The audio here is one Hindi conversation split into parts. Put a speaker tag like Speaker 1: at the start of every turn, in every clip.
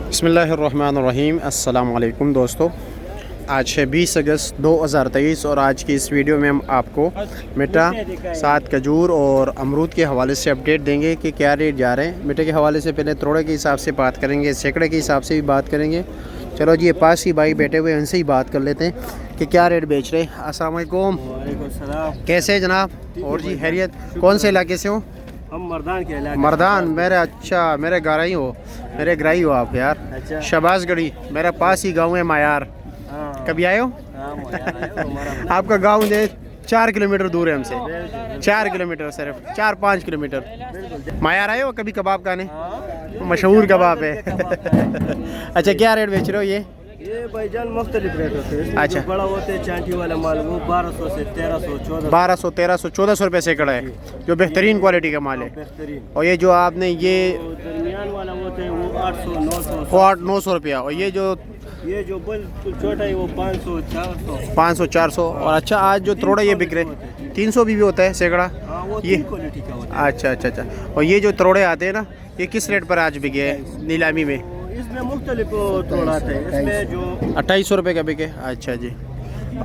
Speaker 1: बिस्मिल्लाहिर्रहमानिर्रहीम। अस्सलाम वालेकुम दोस्तों, आज है 20 अगस्त 2023 और आज की इस वीडियो में हम आपको मिठा, साथ खजूर और अमरूद के हवाले से अपडेट देंगे कि क्या रेट जा रहे हैं। मिठे के हवाले से पहले तोड़े के हिसाब से बात करेंगे, सैकड़े के हिसाब से भी बात करेंगे। चलो जी, ये पास ही भाई बैठे हुए उनसे ही बात कर लेते हैं कि क्या रेट बेच रहे हैं। अस्सलाम वालेकुम। कैसे है जनाब? और जी खैरियत? कौन से इलाके से हो?
Speaker 2: हम मर्दान के इलाके।
Speaker 3: मर्दान? मेरे अच्छा, मेरे गाराई हो, मेरे ग्राई हो आप यार।
Speaker 2: अच्छा।
Speaker 3: शबाजगढ़ी मेरा पास ही गांव है मायार।
Speaker 2: हाँ।
Speaker 3: कभी आए हो?
Speaker 2: हाँ,
Speaker 3: आपका गांव जो 4 किलोमीटर दूर है हमसे, 4 किलोमीटर, सिर्फ 4-5 किलोमीटर। मायार आए हो कभी? कबाब खाने मशहूर कबाब है। अच्छा, क्या रेट बेच रहे हो ये?
Speaker 2: ये भाईजान मुख्तलिफ रेट होते हैं।
Speaker 3: अच्छा।
Speaker 2: बड़ा होते हैं चांटी वाला माल, वो 1200 से 1300 1400
Speaker 3: 1200 1300 1400 रुपये सैकड़ा है, जो बेहतरीन क्वालिटी का माल है।
Speaker 2: बेहतरीन।
Speaker 3: और ये जो आपने ये
Speaker 2: दरमियान वाला होते हैं वो 800 900
Speaker 3: वो 800-900 रुपया। और ये जो
Speaker 2: बिल्कुल छोटा है वो 500 400
Speaker 3: 500 400। और अच्छा, आज जो तोड़ा ये बिक रहे 300 भी होता है सैकड़ा
Speaker 2: वो
Speaker 3: ये?
Speaker 2: क्वालिटी का होता है।
Speaker 3: अच्छा अच्छा अच्छा। और ये जो तोड़े आते हैं ना, ये किस रेट पर आज बिके हैं नीलामी में?
Speaker 2: इसमें मुख्तलिफ तोड़ आते हैं। इसमें जो
Speaker 3: 2800 रुपये का बिके। अच्छा जी।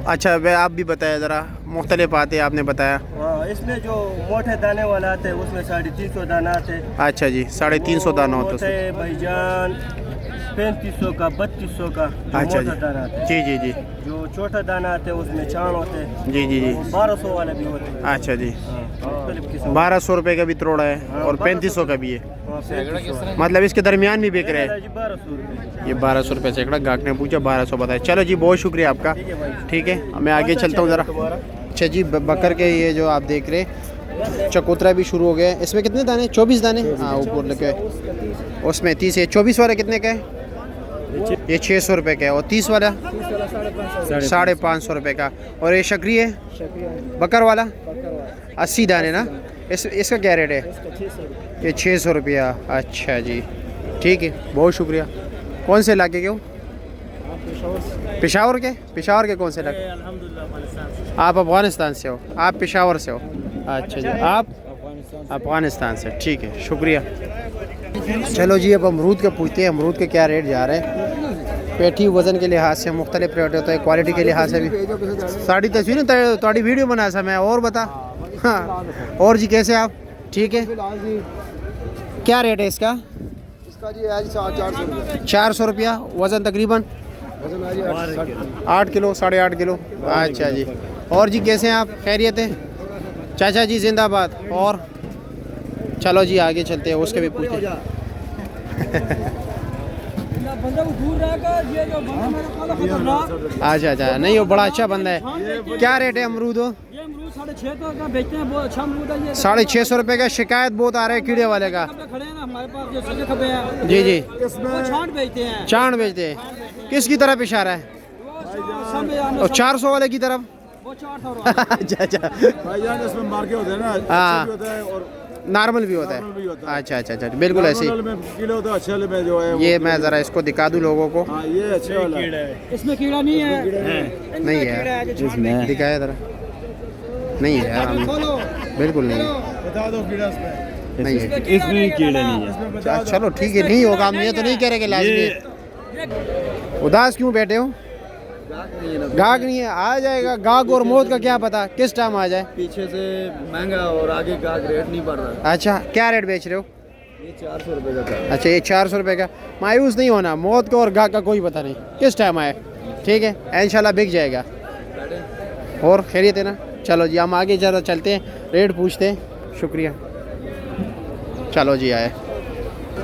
Speaker 3: अच्छा, वह आप भी बताया ज़रा, मुख्तलिफ आते हैं आपने बताया।
Speaker 2: हाँ, इसमें जो मोटे दाने वाला आते हैं उसमें 350 दाना आते हैं।
Speaker 3: अच्छा जी, 350 दाना होता है।
Speaker 2: भाईजान 3500 का 3200 का
Speaker 3: अच्छा
Speaker 2: मोटा दाना आता है।
Speaker 3: जी जी जी।
Speaker 2: जो छोटा दाना आते हैं उसमें चाण होते हैं।
Speaker 3: जी जी जी।
Speaker 2: 1200 वाले भी होते हैं।
Speaker 3: अच्छा जी,
Speaker 2: मुख्तलिफ किस्म।
Speaker 3: 1200 रुपये का भी तोड़ा है और 3500 का भी है, मतलब इसके दरमियान भी बिक रहे हैं।
Speaker 2: 1200 रुपये।
Speaker 3: ये 1200 रुपये सैकड़ा। गाहक ने पूछा 1200 बताया। चलो जी, बहुत शुक्रिया आपका। ठीक है, मैं आगे चलता हूँ ज़रा। अच्छा जी, बकर के ये जो आप देख रहे चकोतरा भी शुरू हो गए। इसमें कितने दाने? 24 दाने। हाँ, ऊपर लगे उसमें 30 है। 24 वाला कितने का है? ये 600 रुपये का है। और 30 वाला 550 रुपये का। और ये शकरी है बकर वाला 80 दाने ना, इसका क्या रेट है? ये 600 रुपया। अच्छा जी, ठीक है, बहुत शुक्रिया। कौन से इलाके के हो? पेशावर के? पेशावर के कौन से इलाके? आप अफ़गानिस्तान से हो? आप पेशावर से हो? अच्छा जी, आप अफ़गानिस्तान से। ठीक है, शुक्रिया। चलो जी, अब अमरूद का पूछते हैं, अमरूद के क्या रेट जा रहे हैं। पेटी वज़न के लिहाज से मुख्तलिफ रेट होता है, क्वालिटी के लिहाज से भी। साड़ी तस्वीरें थोड़ी वीडियो बना सा मैं, और बता। हाँ, और जी कैसे आप? ठीक है, क्या रेट है इसका?
Speaker 2: इसका जी आज 400
Speaker 3: 400 रुपया। वज़न तकरीबन 8 किलो 8.5 किलो। अच्छा जी। और जी कैसे हैं आप? खैरियत है? चाचा जी जिंदाबाद। और चलो जी, आगे चलते हैं, उसके भी पूछते हैं। अच्छा अच्छा, नहीं वो बड़ा अच्छा बंदा है। क्या रेट है अमरूद?
Speaker 4: 650 का बेचते हैं, बहुत अच्छा अमरूद है ये।
Speaker 3: 650 रुपये का। शिकायत बहुत आ रहा है कीड़े वाले का।
Speaker 4: खड़े हैं ना हमारे पास, जो सजे खबे हैं।
Speaker 3: जी जी,
Speaker 4: इसमें छांट बेचते हैं।
Speaker 3: चांद बेचते हैं। किसकी तरफ इशारा है? और 400 वाले की तरफ?
Speaker 4: वो 400।
Speaker 3: अच्छा अच्छा,
Speaker 2: भाईजान इसमें मार्के होते हैं ना,
Speaker 3: हाँ,
Speaker 2: होता है और
Speaker 3: नॉर्मल भी होता
Speaker 2: नॉर्मल भी होता
Speaker 3: है। अच्छा अच्छा अच्छा, बिल्कुल ऐसे ही।
Speaker 2: किलो होता है, अच्छे वाले में जो है
Speaker 3: ये मैं ज़रा इसको दिखा दूँ लोगों को।
Speaker 2: हाँ, ये अच्छे वाला है।
Speaker 4: इसमें कीड़ा नहीं है।
Speaker 3: नहीं है, दिखाया ज़रा। नहीं है यार, बिल्कुल नहीं है,
Speaker 2: बता दो कीड़ा इसमें।
Speaker 3: नहीं है।
Speaker 4: इसमें कीड़ा नहीं है।
Speaker 3: चलो ठीक है, नहीं होगा। हम ये तो नहीं कह रहे कि लाजमी है। उदास क्यों बैठे हो? गाहक नहीं है, आ जाएगा। गाहक और मौत का क्या पता किस टाइम आ जाए।
Speaker 2: पीछे से महंगा और आगे का रेट नहीं बढ़ रहा।
Speaker 3: अच्छा, क्या रेट बेच रहे हो?
Speaker 2: ये 400 रुपये का था।
Speaker 3: अच्छा, ये 400 रुपये का। मायूस नहीं होना, मौत का और गाहक का कोई पता नहीं किस टाइम आए। ठीक है, इंशाल्लाह बिक जाएगा। और खैरियत है ना? चलो जी, हम आगे ज़रा चलते हैं, रेट पूछते हैं। शुक्रिया। चलो जी, आए।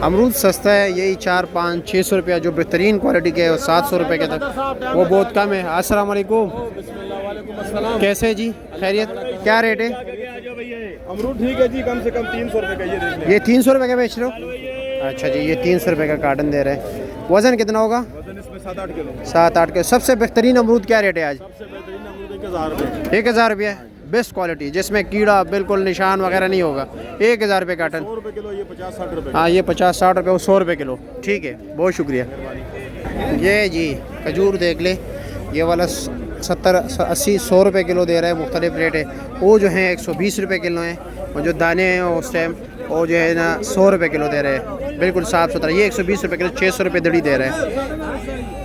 Speaker 3: अमरूद सस्ता है, यही 400-500-600 रुपया जो बेहतरीन क्वालिटी के है, और 700 रुपये के तक वो बहुत कम है। अस्सलाम वालेकुम। कैसे जी? खैरियत? क्या रेट है
Speaker 2: अमरूद? ठीक है जी, कम से कम 300 रुपये का। ये देख लें।
Speaker 3: ये 300 रुपये का बेच रहे हो? अच्छा जी, ये 300 रुपये का कार्टन दे रहे हैं। वज़न कितना होगा?
Speaker 2: वजन इसमें 7-8 किलो।
Speaker 3: 7-8 किलो। सबसे बेहतरीन अमरूद क्या रेट है आज?
Speaker 2: सबसे बेहतरीन अमरूद 1000 रुपये।
Speaker 3: 1000 रुपये। बेस्ट क्वालिटी जिसमें कीड़ा बिल्कुल निशान वगैरह नहीं होगा। 1000 रुपये कार्टन।
Speaker 5: 100 रुपये किलो, ये 50-60 रुपये।
Speaker 3: हाँ ये 50-60 रुपये, 100 रुपये किलो। ठीक है, बहुत शुक्रिया। ये जी खजूर देख ले, ये वाला 70-80-100 रुपये किलो दे रहा है, मुख्तलिफ रेट है। वो जो है 120 रुपये किलो हैं, और जो दाने हैं उस टाइम वो जो है ना 100 रुपये किलो दे रहे हैं, बिल्कुल साफ़ सुथरा। ये 120 रुपये किलो, 600 रुपये दड़ी दे रहे हैं।